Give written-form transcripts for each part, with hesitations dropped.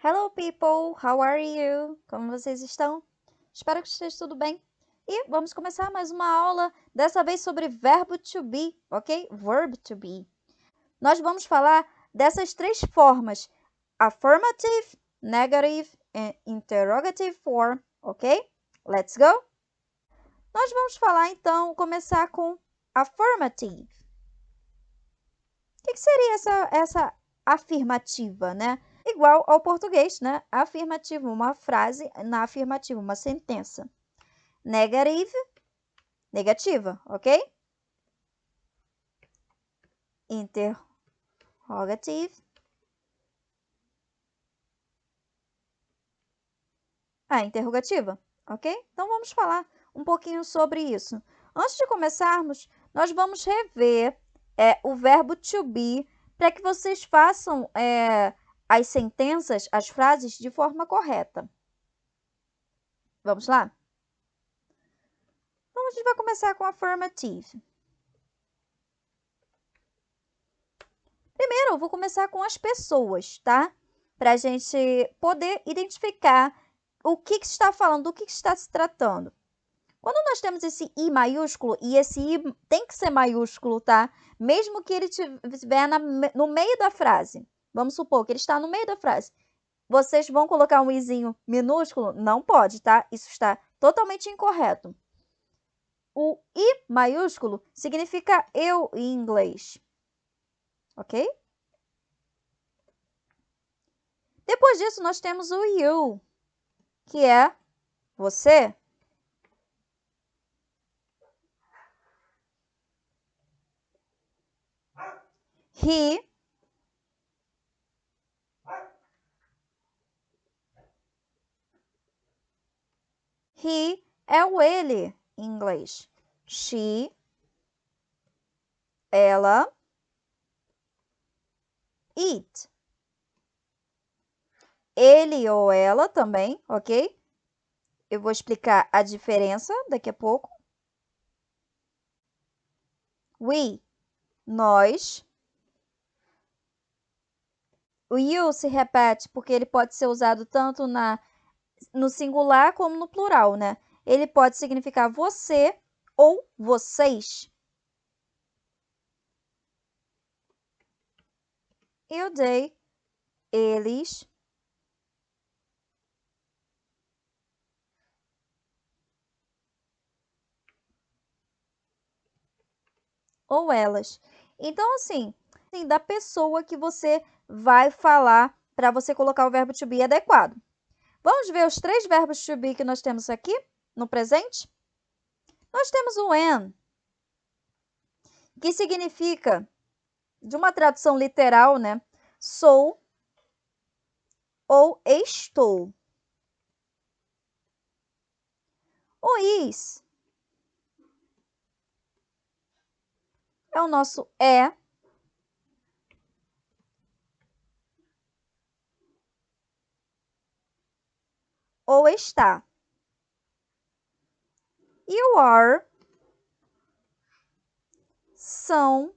Hello people, how are you? Como vocês estão? Espero que esteja tudo bem. E vamos começar mais uma aula, dessa vez sobre verbo to be, ok? Verb to be. Nós vamos falar dessas três formas: affirmative, negative e interrogative form, ok? Let's go? Nós vamos falar então, começar com affirmative. O que seria essa afirmativa, né? Igual ao português, né? Afirmativo, uma frase, na afirmativa, uma sentença. Negative, negativa, ok? Interrogative. Interrogativa, ok? Então vamos falar um pouquinho sobre isso. Antes de começarmos, nós vamos rever o verbo to be para que vocês façam as sentenças, as frases de forma correta. Vamos lá? Então, a gente vai começar com affirmative. Primeiro, eu vou começar com as pessoas, tá? Para a gente poder identificar o que está falando, do que está se tratando. Quando nós temos esse I maiúsculo, e esse I tem que ser maiúsculo, tá? Mesmo que ele estiver no meio da frase. Vamos supor que ele está no meio da frase. Vocês vão colocar um Izinho minúsculo? Não pode, tá? Isso está totalmente incorreto. O I maiúsculo significa eu em inglês. Ok? Depois disso, nós temos o you, que é você. He. He é o ele em inglês. She. Ela. It. Ele ou ela também, ok? Eu vou explicar a diferença daqui a pouco. We, nós. O you se repete porque ele pode ser usado tanto no singular como no plural, né? Ele pode significar você ou vocês. E o they, eles. Ou elas. Então, assim, da pessoa que você vai falar para você colocar o verbo to be adequado. Vamos ver os três verbos to be que nós temos aqui no presente? Nós temos o am, que significa, de uma tradução literal, né? Sou ou estou. O is é o nosso é. Ou está. E o are são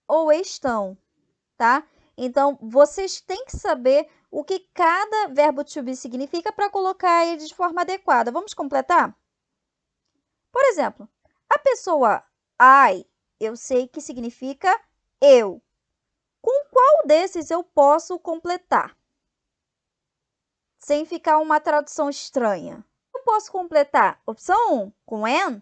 ou estão, tá? Então, vocês têm que saber o que cada verbo to be significa para colocar ele de forma adequada. Vamos completar? Por exemplo, a pessoa I, eu sei que significa eu. Com qual desses eu posso completar? Sem ficar uma tradução estranha. Eu posso completar opção 1 com am,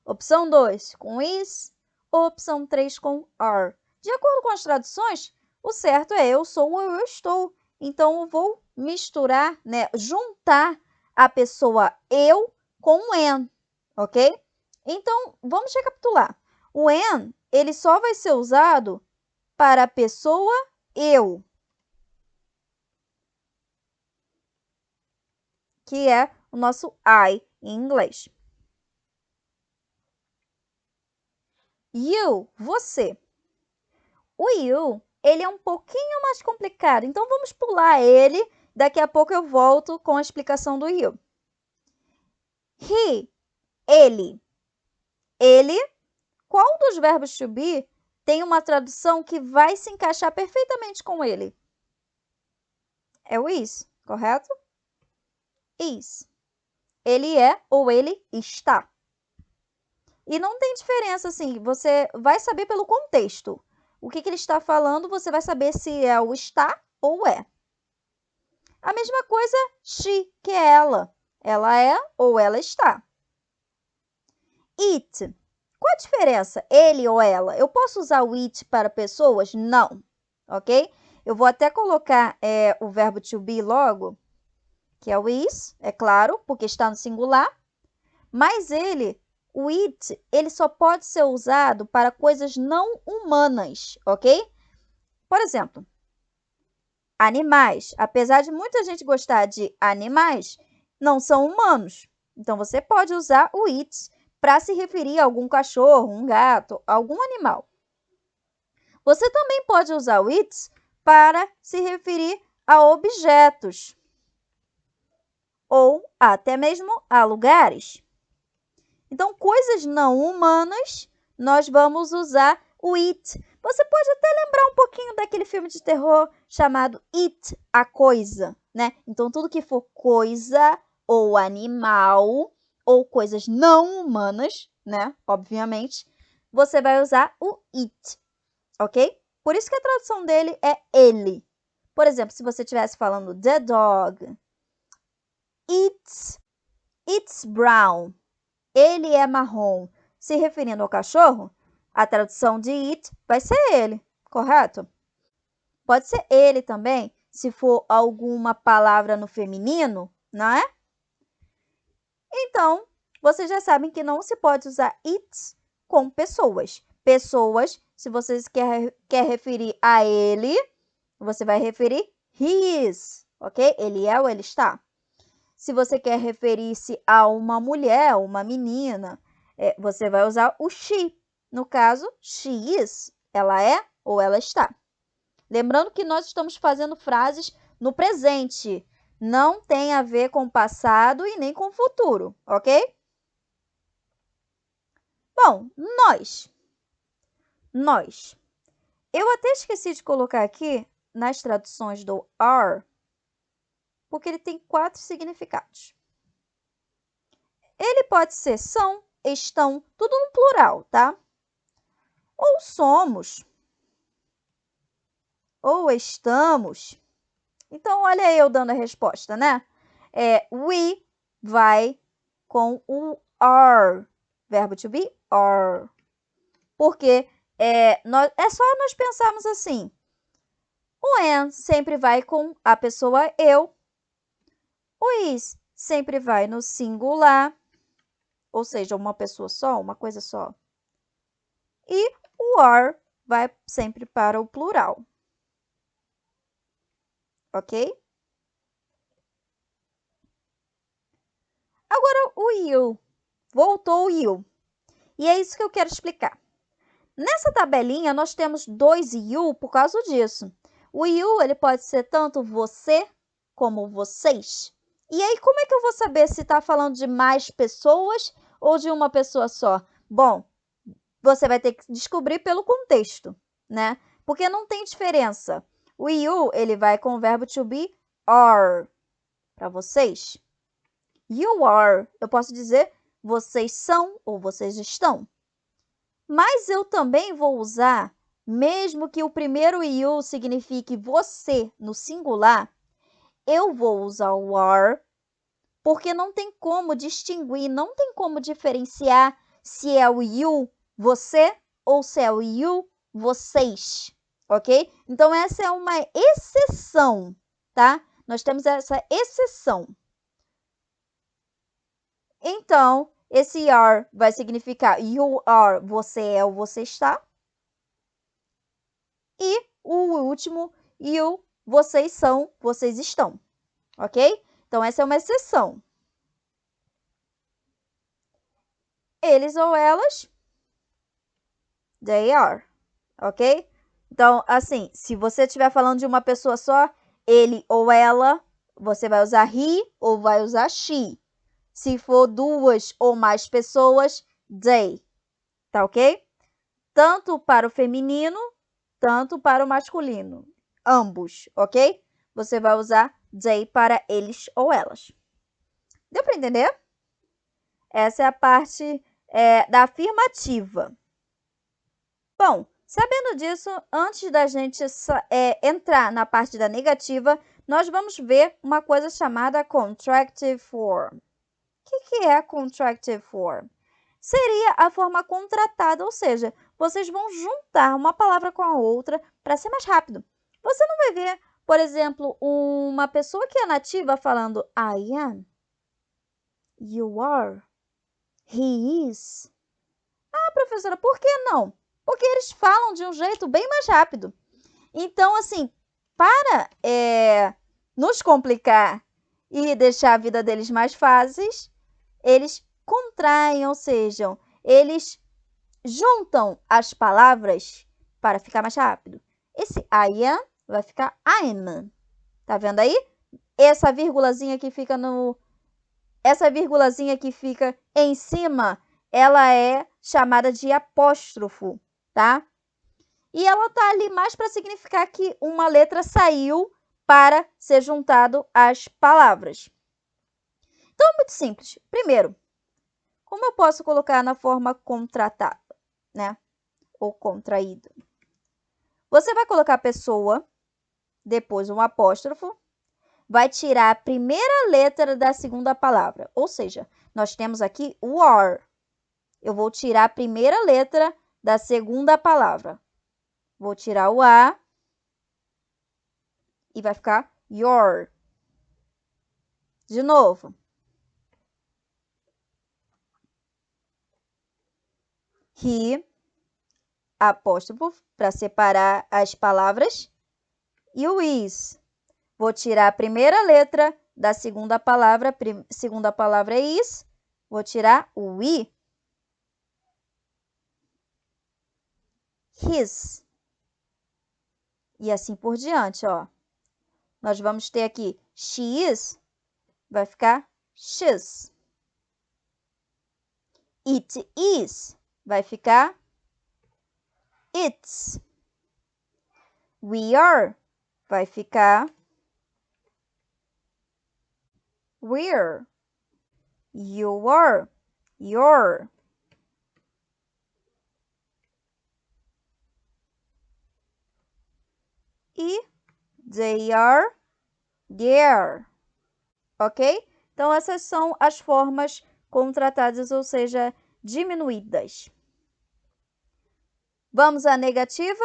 opção 2 com is, ou opção 3 com are. De acordo com as traduções, o certo é eu sou ou eu estou. Então, eu vou misturar, né, juntar a pessoa eu com o am, ok? Então, vamos recapitular. O am, ele só vai ser usado para a pessoa eu, que é o nosso I em inglês. You, você. O you, ele é um pouquinho mais complicado, então vamos pular ele. Daqui a pouco eu volto com a explicação do you. He, ele. Ele, qual dos verbos to be tem uma tradução que vai se encaixar perfeitamente com ele. É o is, correto? Is. Ele é ou ele está. E não tem diferença, assim, você vai saber pelo contexto. O que ele está falando, você vai saber se é o está ou é. A mesma coisa, she, que é ela. Ela é ou ela está. It. Qual a diferença? Ele ou ela? Eu posso usar o it para pessoas? Não. Ok? Eu vou até colocar o verbo to be logo, que é o is, é claro, porque está no singular. Mas o it, ele só pode ser usado para coisas não humanas, ok? Por exemplo, animais. Apesar de muita gente gostar de animais, não são humanos. Então, você pode usar o it para se referir a algum cachorro, um gato, algum animal. Você também pode usar o it para se referir a objetos ou até mesmo a lugares. Então, coisas não humanas, nós vamos usar o it. Você pode até lembrar um pouquinho daquele filme de terror chamado It, a Coisa, né? Então, tudo que for coisa ou animal ou coisas não humanas, né? Obviamente, você vai usar o it, ok? Por isso que a tradução dele é ele. Por exemplo, se você estivesse falando the dog, it's brown. Ele é marrom. Se referindo ao cachorro, a tradução de it vai ser ele, correto? Pode ser ele também, se for alguma palavra no feminino, não é? Então, vocês já sabem que não se pode usar it com pessoas. Pessoas, se você quer referir a ele, você vai referir his, ok? Ele é ou ele está. Se você quer referir-se a uma mulher, uma menina, você vai usar o she. No caso, she is. Ela é ou ela está. Lembrando que nós estamos fazendo frases no presente. Não tem a ver com o passado e nem com o futuro, ok? Bom, nós. Nós. Eu até esqueci de colocar aqui nas traduções do are, porque ele tem 4 significados. Ele pode ser são, estão, tudo no plural, tá? Ou somos, ou estamos. Então, olha aí eu dando a resposta, né? We vai com o are, verbo to be, are. Porque é só nós pensarmos assim. O am sempre vai com a pessoa eu. O is sempre vai no singular, ou seja, uma pessoa só, uma coisa só. E o are vai sempre para o plural. Ok? Agora o you. Voltou o you. E é isso que eu quero explicar. Nessa tabelinha, nós temos 2 you por causa disso. O you, ele pode ser tanto você como vocês. E aí, como é que eu vou saber se está falando de mais pessoas ou de uma pessoa só? Bom, você vai ter que descobrir pelo contexto, né? Porque não tem diferença. O you, ele vai com o verbo to be, are, para vocês. You are, eu posso dizer vocês são ou vocês estão. Mas eu também vou usar, mesmo que o primeiro you signifique você no singular, eu vou usar o are, porque não tem como distinguir, não tem como diferenciar se é o you, você, ou se é o you, vocês, ok? Então, essa é uma exceção, tá? Nós temos essa exceção. Então, esse are vai significar you are, você é ou você está. E o último, you, vocês são, vocês estão. Ok? Então, essa é uma exceção. Eles ou elas, they are. Ok? Então, assim, se você estiver falando de uma pessoa só, ele ou ela, você vai usar he ou vai usar she. Se for 2 ou mais pessoas, they. Tá ok? tanto para o feminino, tanto para o masculino. Ambos, ok? Você vai usar they para eles ou elas. Deu para entender? Essa é a parte da afirmativa. Bom, sabendo disso, antes da gente entrar na parte da negativa, nós vamos ver uma coisa chamada contractive form. O que é a contractive form? Seria a forma contratada, ou seja, vocês vão juntar uma palavra com a outra para ser mais rápido. Você não vai ver, por exemplo, uma pessoa que é nativa falando I am, you are, he is. Ah, professora, por que não? Porque eles falam de um jeito bem mais rápido. Então, assim, para nos complicar e deixar a vida deles mais fáceis, eles contraem, ou seja, eles juntam as palavras para ficar mais rápido. Esse I am vai ficar I'm. Tá vendo aí? Essa vírgulazinha que fica em cima, ela é chamada de apóstrofo, tá? E ela tá ali mais para significar que uma letra saiu para ser juntado às palavras. Então, é muito simples. Primeiro, como eu posso colocar na forma contratada, né? Ou contraído? Você vai colocar pessoa, depois um apóstrofo, vai tirar a primeira letra da segunda palavra. Ou seja, nós temos aqui o are. Eu vou tirar a primeira letra da segunda palavra. Vou tirar o A e vai ficar your. De novo. He, apóstrofo, para separar as palavras. E o is. Vou tirar a primeira letra da segunda palavra. Segunda palavra é is. Vou tirar o i. His. E assim por diante, ó. Nós vamos ter aqui she is, vai ficar she's. It is, vai ficar it's. We are, vai ficar we're. You are, your. E they are, their. Ok? Então, essas são as formas contratadas, ou seja, diminuídas. Vamos à negativa?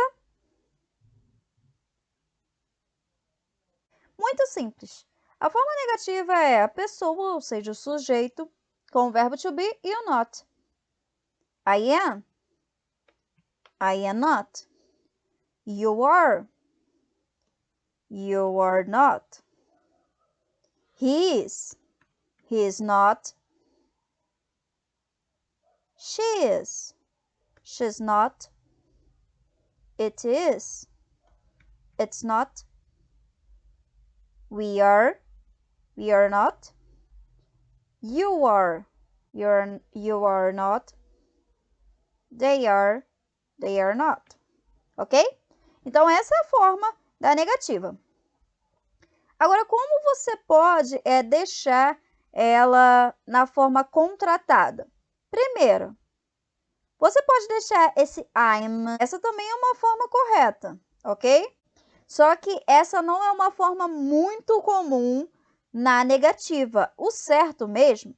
Muito simples. A forma negativa é a pessoa, ou seja, o sujeito, com o verbo to be e o not. I am. I am not. You are. You are not. He is. He is not. She is. She's not. It is. It's not. We are. We are not. You are. You are not. They are. They are not. Ok? Então, essa é a forma da negativa. Agora, como você pode deixar ela na forma contratada? Primeiro, você pode deixar esse I'm. Essa também é uma forma correta, ok? Só que essa não é uma forma muito comum na negativa. O certo mesmo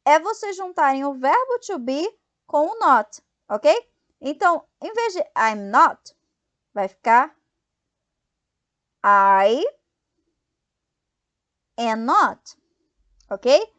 é vocês juntarem o verbo to be com o not, ok? Então, em vez de I'm not, vai ficar I am not, ok?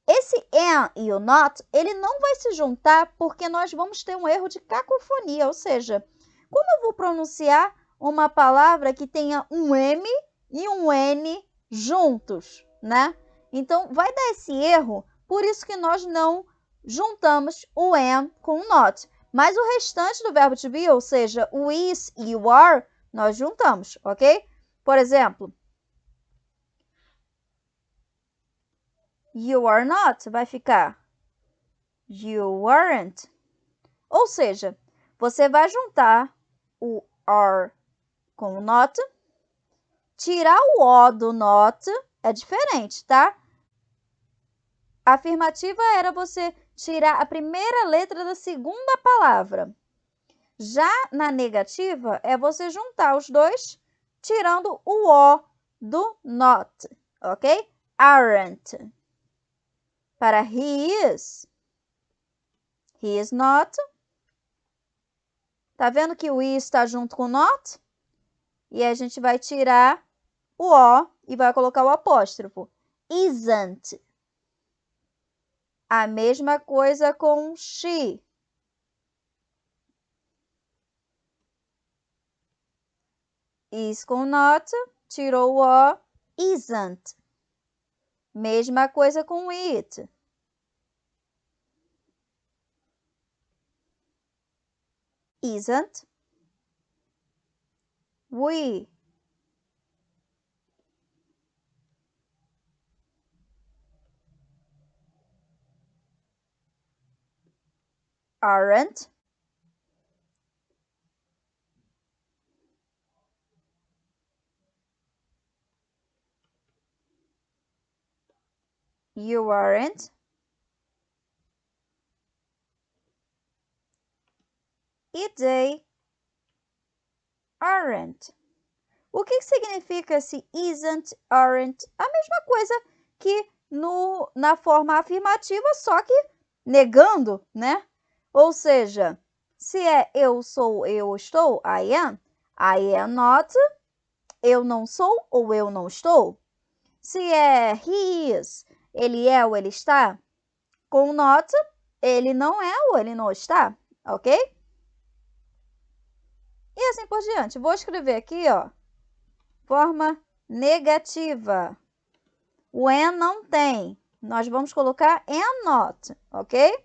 Esse am e o not, ele não vai se juntar porque nós vamos ter um erro de cacofonia, ou seja, como eu vou pronunciar uma palavra que tenha um M e um N juntos, né? Então, vai dar esse erro, por isso que nós não juntamos o am com o not. Mas o restante do verbo to be, ou seja, o is e o are, nós juntamos, ok? Por exemplo, you are not, vai ficar you aren't. Ou seja, Você vai juntar o are com o not. Tirar o O do not é diferente, tá? A afirmativa era você tirar a primeira letra da segunda palavra. Já na negativa, é você juntar os dois, tirando o O do not, ok? Aren't. Para he is not. Tá vendo que o is está junto com o not? E a gente vai tirar o O e vai colocar o apóstrofo. Isn't. A mesma coisa com she. Is com not, tirou o O, isn't. Mesma coisa com it. Isn't. We. Aren't. You aren't. E they aren't. O que significa esse isn't, aren't? A mesma coisa que na forma afirmativa, só que negando, né? Ou seja, se é eu sou, eu estou, I am not, eu não sou ou eu não estou. Se é he is, ele é ou ele está, com not, ele não é ou ele não está, ok? E assim por diante. Vou escrever aqui, ó, forma negativa. O am não tem. Nós vamos colocar am not, ok?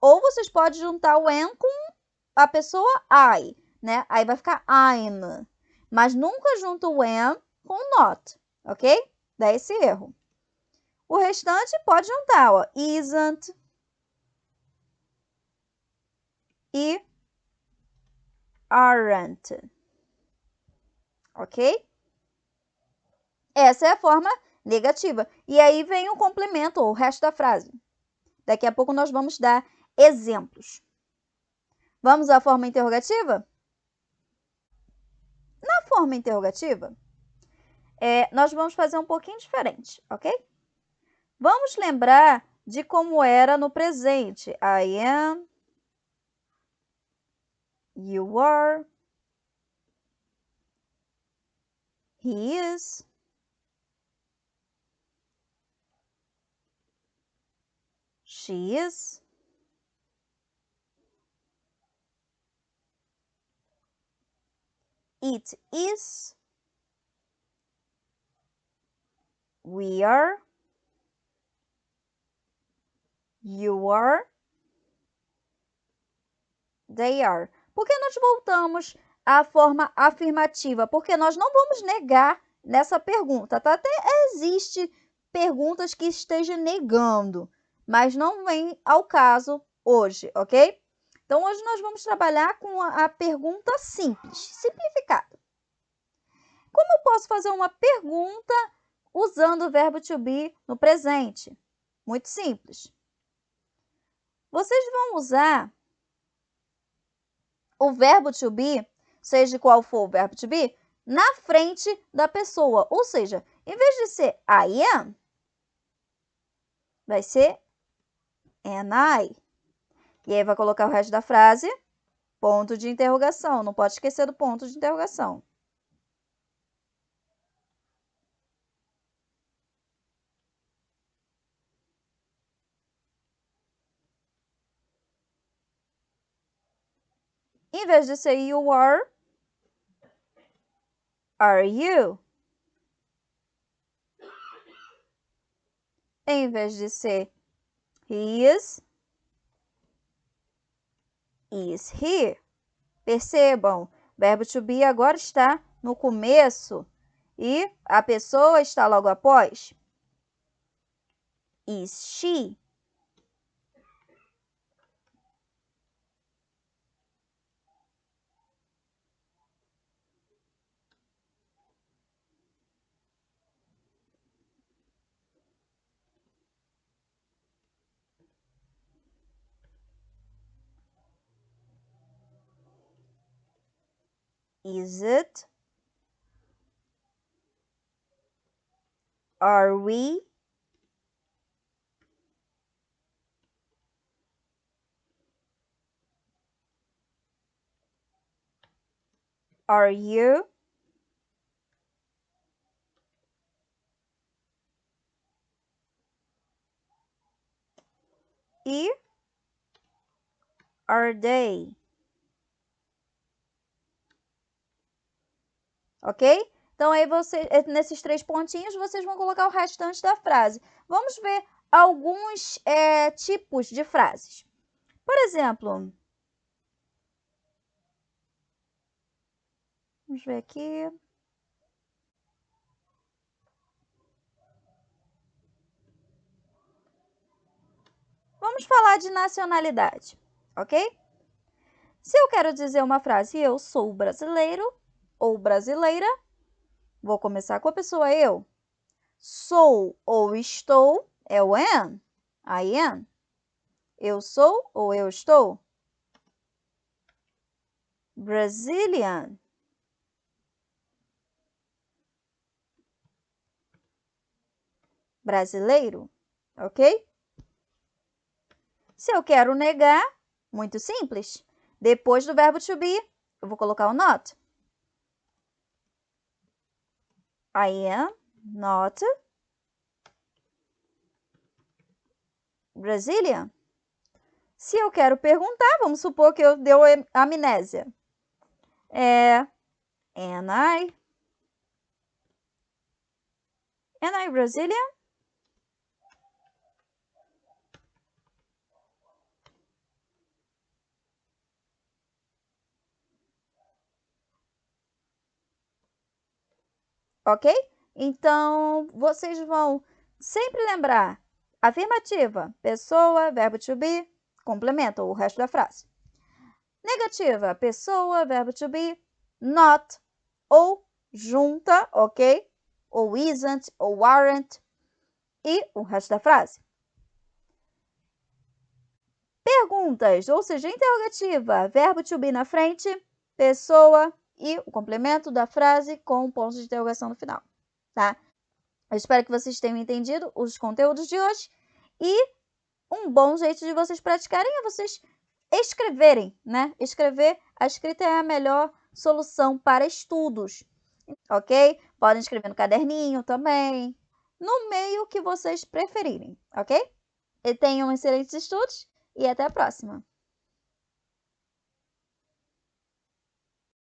Ou vocês podem juntar o am com a pessoa I, né? Aí vai ficar I'm. Mas nunca junta o am com not, ok? Dá esse erro. O restante pode juntar, ó, isn't e aren't, ok? Essa é a forma negativa. E aí vem o complemento, ou o resto da frase. Daqui a pouco nós vamos dar exemplos. Vamos à forma interrogativa? Na forma interrogativa, nós vamos fazer um pouquinho diferente, ok? Vamos lembrar de como era no presente. I am, you are, he is, she is, it is, we are, you are, they are. Por que nós voltamos à forma afirmativa? Porque nós não vamos negar nessa pergunta, tá? Até existe perguntas que estejam negando, mas não vem ao caso hoje, ok? Então, hoje nós vamos trabalhar com a pergunta simples, simplificada. Como eu posso fazer uma pergunta usando o verbo to be no presente? Muito simples. Vocês vão usar o verbo to be, seja qual for o verbo to be, na frente da pessoa. Ou seja, em vez de ser I am, vai ser am I. E aí vai colocar o resto da frase, ponto de interrogação. Não pode esquecer do ponto de interrogação. Em vez de ser you are you? Em vez de ser he is he. Percebam, verbo to be agora está no começo e a pessoa está logo após. Is she? Is it? Are we? Are you? E? Are they? Ok? Então, aí nesses 3 pontinhos, vocês vão colocar o restante da frase. Vamos ver alguns tipos de frases. Por exemplo, vamos ver aqui. Vamos falar de nacionalidade, ok? Se eu quero dizer uma frase, eu sou brasileiro ou brasileira, vou começar com a pessoa eu. Sou ou estou é o am. I am. Eu sou ou eu estou? Brazilian. Brasileiro, ok? Se eu quero negar, muito simples. Depois do verbo to be, eu vou colocar o not. I am not Brazilian. Se eu quero perguntar, vamos supor que eu deu amnésia. Am I Brazilian? Ok? Então, vocês vão sempre lembrar afirmativa, pessoa, verbo to be, complementa o resto da frase. Negativa, pessoa, verbo to be, not, ou junta, ok? Ou isn't, ou aren't, e o resto da frase. Perguntas, ou seja, interrogativa, verbo to be na frente, pessoa e o complemento da frase com ponto de interrogação no final, tá? Eu espero que vocês tenham entendido os conteúdos de hoje e um bom jeito de vocês praticarem é vocês escreverem, né? A escrita é a melhor solução para estudos, ok? Podem escrever no caderninho também, no meio que vocês preferirem, ok? E tenham excelentes estudos e até a próxima!